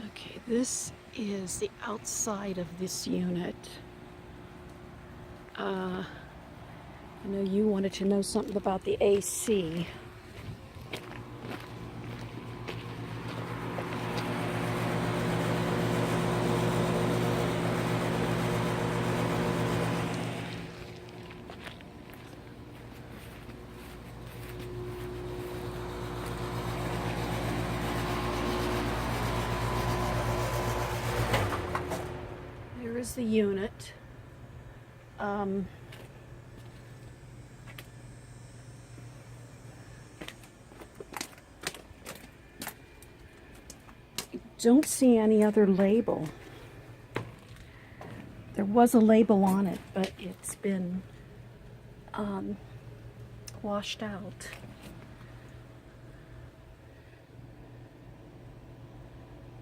Okay, this is the outside of this unit. I know you wanted to know something about the AC. There is the unit. Don't see any other label. There was a label on it, but it's been washed out.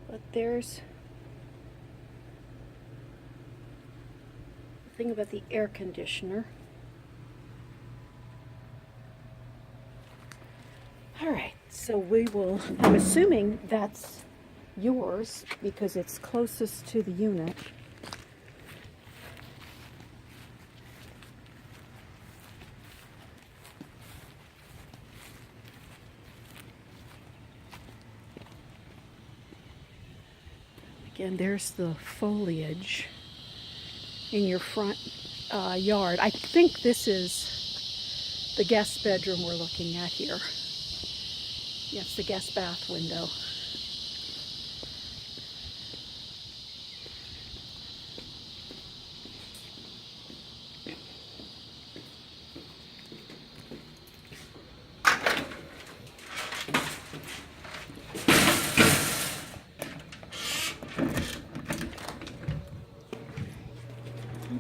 But there's the thing about the air conditioner. All right, so we will, I'm assuming that's yours because it's closest to the unit. Again, there's the foliage in your front yard. I think this is the guest bedroom we're looking at here. Yes, the guest bath window.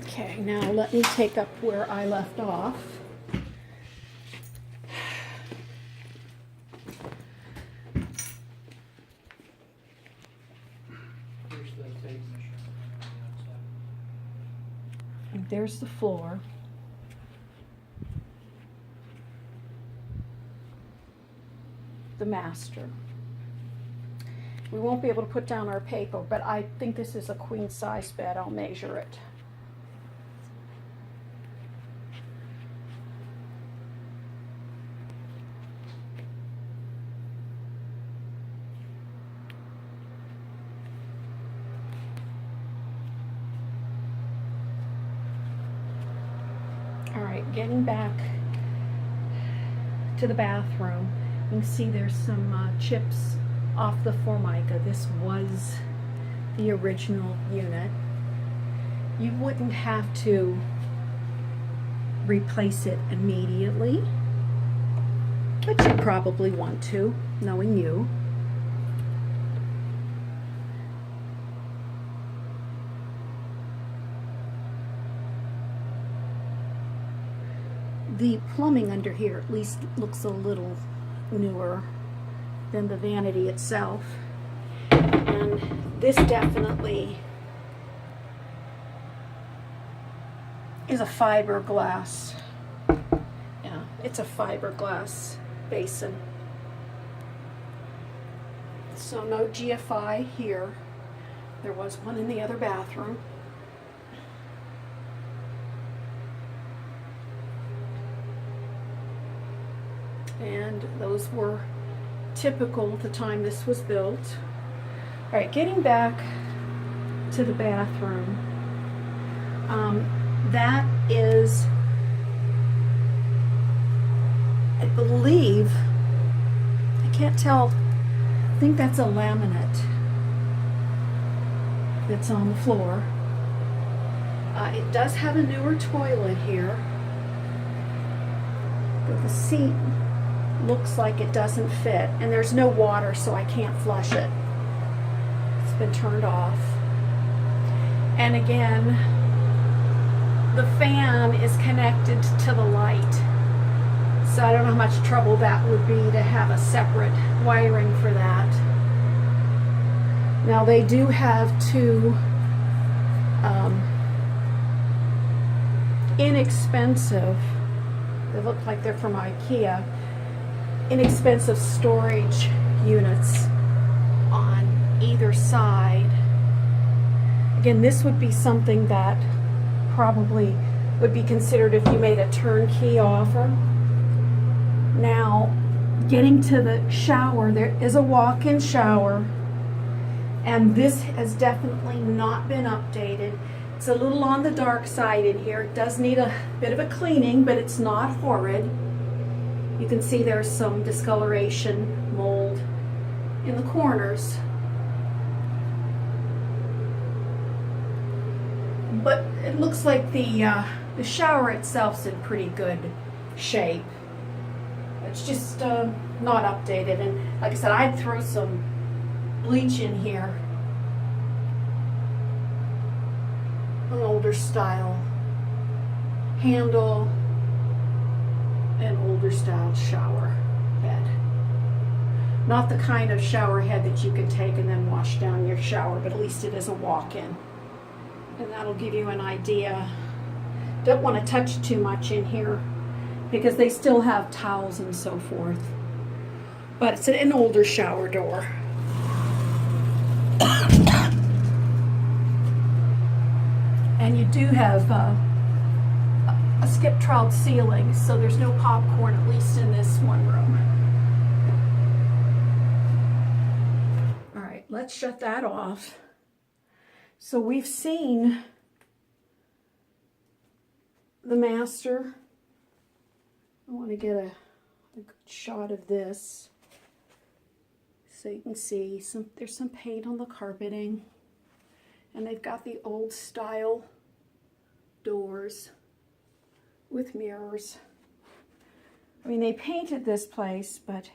Okay, now let me take up where I left off. And there's the floor. The master. We won't be able to put down our paper, but I think this is a queen size bed. I'll measure it. All right, getting back to the bathroom, you can see there's some chips off the Formica. This was the original unit. You wouldn't have to replace it immediately, but you probably want to, knowing you. The plumbing under here at least looks a little newer than the vanity itself. And this definitely is a fiberglass. Yeah, it's a fiberglass basin. So no GFI here. There was one in the other bathroom. And those were typical at the time this was built. All right, getting back to the bathroom. That is, I believe, I can't tell, I think that's a laminate that's on the floor. It does have a newer toilet here, but the seat looks like it doesn't fit, and there's no water, so I can't flush it. It's been turned off. And again, the fan is connected to the light, so I don't know how much trouble that would be to have a separate wiring for that. Now they do have two inexpensive, they look like they're from IKEA, inexpensive storage units on either side. Again, this would be something that probably would be considered if you made a turnkey offer. Now, getting to the shower, there is a walk-in shower, and this has definitely not been updated. It's a little on the dark side in here. It does need a bit of a cleaning, but it's not horrid. You can see there's some discoloration, mold in the corners. But it looks like the shower itself's in pretty good shape. It's just not updated, and like I said, I'd throw some bleach in here. An older style handle, an older style shower head. Not the kind of shower head that you can take and then wash down your shower, but at least it is a walk-in. And that'll give you an idea. Don't want to touch too much in here because they still have towels and so forth. But it's an older shower door. And you do have a skip troweled ceiling, so there's no popcorn, at least in this one room. All right, let's shut that off. So we've seen the master. I want to get a good shot of this so you can see there's some paint on the carpeting, and they've got the old style doors with mirrors. I mean, they painted this place, but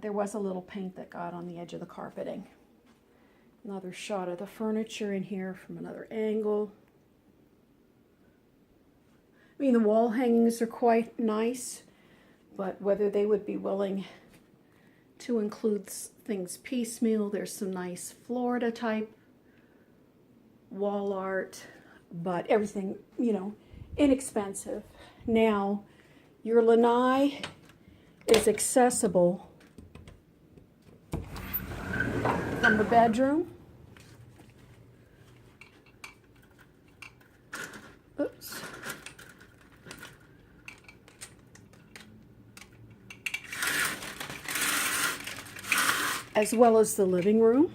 there was a little paint that got on the edge of the carpeting. Another shot of the furniture in here from another angle. I mean, the wall hangings are quite nice, but whether they would be willing to include things piecemeal, there's some nice Florida type wall art, but everything, you know, inexpensive. Now, your lanai is accessible from the bedroom. Oops. As well as the living room.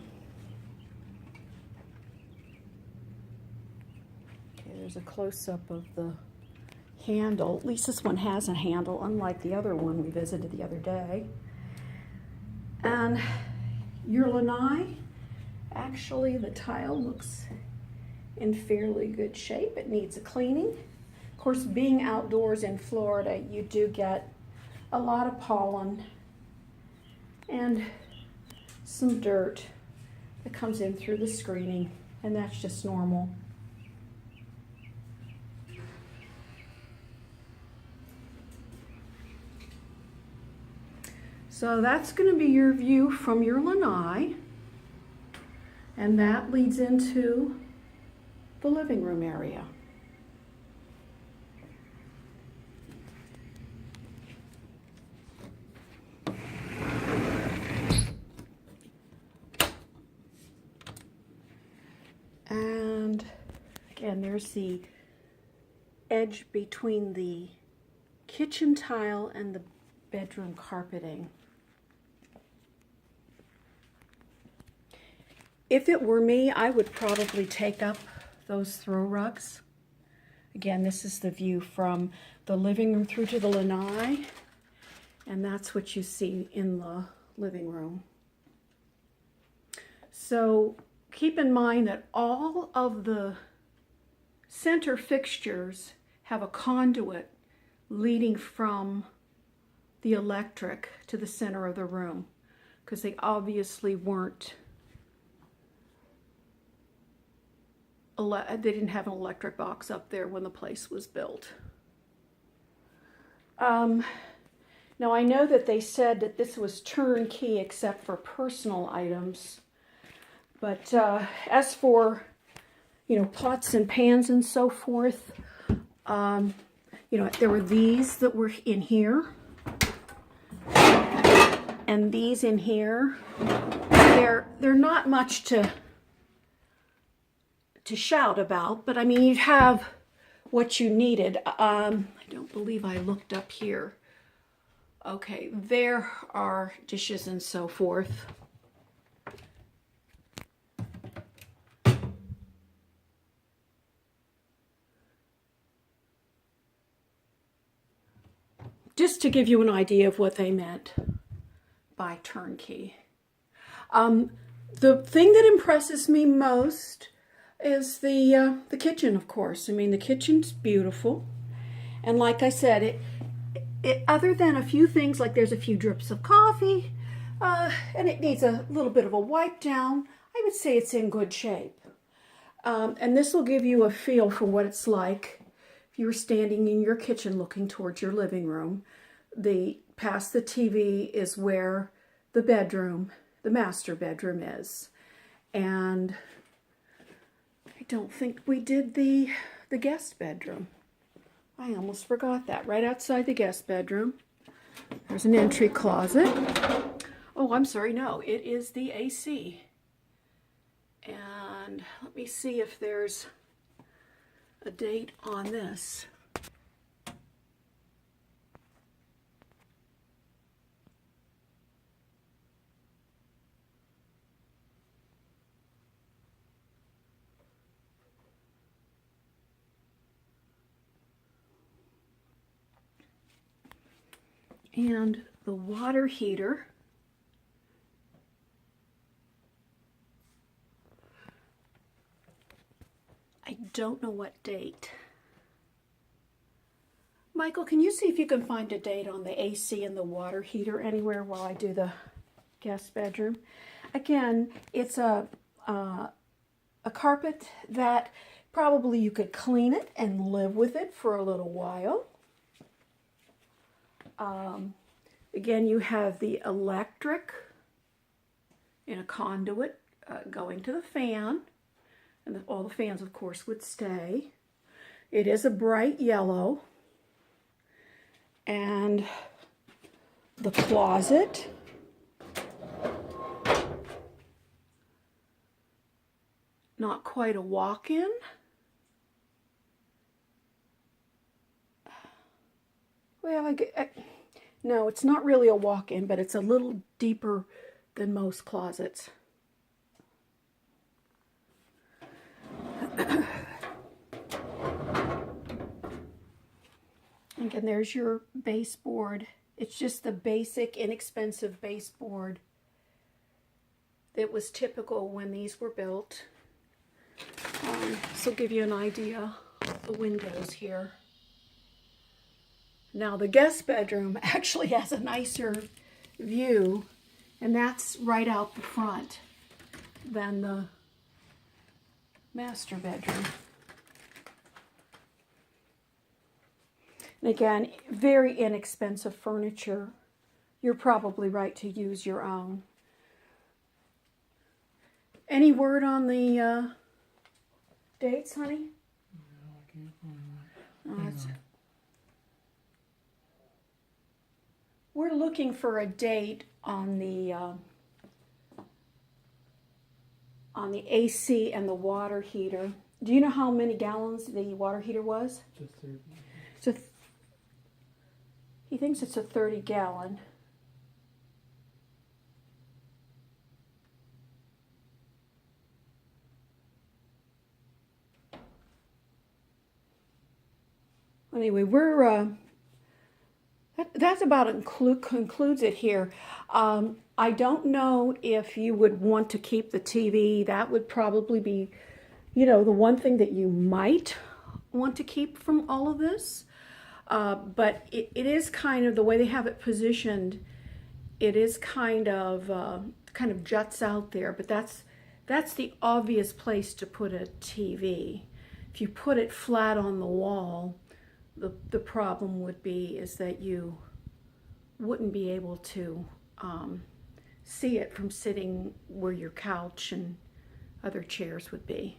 Okay, there's a close-up of the handle. At least this one has a handle, unlike the other one we visited the other day. And your lanai, actually the tile looks in fairly good shape. It needs a cleaning. Of course, being outdoors in Florida, you do get a lot of pollen and some dirt that comes in through the screening, and that's just normal. So that's going to be your view from your lanai, and that leads into the living room area. And again, there's the edge between the kitchen tile and the bedroom carpeting. If it were me, I would probably take up those throw rugs. Again, this is the view from the living room through to the lanai, and that's what you see in the living room. So keep in mind that all of the center fixtures have a conduit leading from the electric to the center of the room, because they obviously weren't, they didn't have an electric box up there when the place was built. Now I know that they said that this was turnkey except for personal items, but as for, you know, pots and pans and so forth, you know, there were these that were in here. And these in here, they're not much to shout about, but I mean, you'd have what you needed. I don't believe I looked up here. Okay, there are dishes and so forth. Just to give you an idea of what they meant by turnkey. The thing that impresses me most is the kitchen, of course. I mean, the kitchen's beautiful. And like I said, it other than a few things, like there's a few drips of coffee, and it needs a little bit of a wipe down, I would say it's in good shape. And this will give you a feel for what it's like if you were standing in your kitchen looking towards your living room. Past the TV is where the bedroom, the master bedroom is. And I don't think we did the guest bedroom. I almost forgot that. Right outside the guest bedroom, there's an entry closet. Oh, I'm sorry, no, it is the AC. And let me see if there's a date on this. And the water heater, I don't know what date. Michael, can you see if you can find a date on the AC and the water heater anywhere while I do the guest bedroom? Again, it's a carpet that probably you could clean it and live with it for a little while. Again, you have the electric in a conduit going to the fan, and all the fans, of course, would stay. It is a bright yellow, and the closet, not quite a walk-in. Well, no, it's not really a walk-in, but it's a little deeper than most closets. Again, there's your baseboard. It's just the basic, inexpensive baseboard that was typical when these were built. This will give you an idea of the windows here. Now the guest bedroom actually has a nicer view, and that's right out the front than the master bedroom. And again, very inexpensive furniture. You're probably right to use your own. Any word on the dates, honey? No, I can't find that. We're looking for a date on the AC and the water heater. Do you know how many gallons the water heater was? Just 30. So he thinks it's a 30-gallon. Anyway, we're that's about concludes it here. I don't know if you would want to keep the TV. That would probably be, you know, the one thing that you might want to keep from all of this. But it is kind of, the way they have it positioned, it is kind of juts out there. But that's the obvious place to put a TV. If you put it flat on the wall, the problem would be is that you wouldn't be able to see it from sitting where your couch and other chairs would be.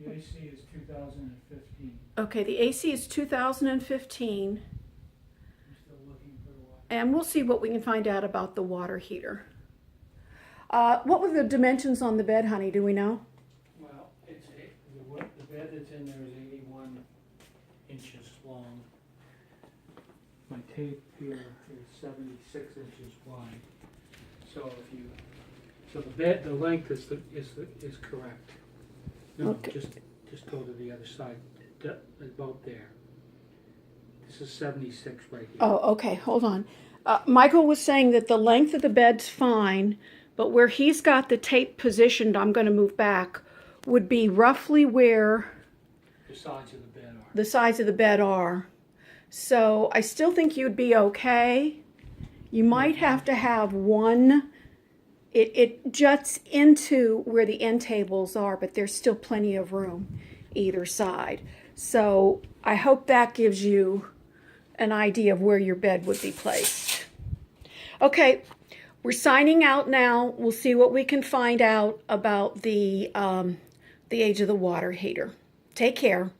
The AC is 2015. Okay, the AC is 2015. I'm still looking for the water And we'll see what we can find out about the water heater. What were the dimensions on the bed, honey? Do we know? Well, the bed that's in there is 81 inches long. My tape here is 76 inches wide. So the length is correct. No, Okay. just go to the other side, about there. This is 76 right here. Oh, okay, hold on. Michael was saying that the length of the bed's fine, but where he's got the tape positioned, I'm going to move back, would be roughly where The sides of the bed are. the sides of the bed are. So I still think you'd be okay. You might have to have one. It juts into where the end tables are, but there's still plenty of room either side. So I hope that gives you an idea of where your bed would be placed. Okay, we're signing out now. We'll see what we can find out about the age of the water heater. Take care.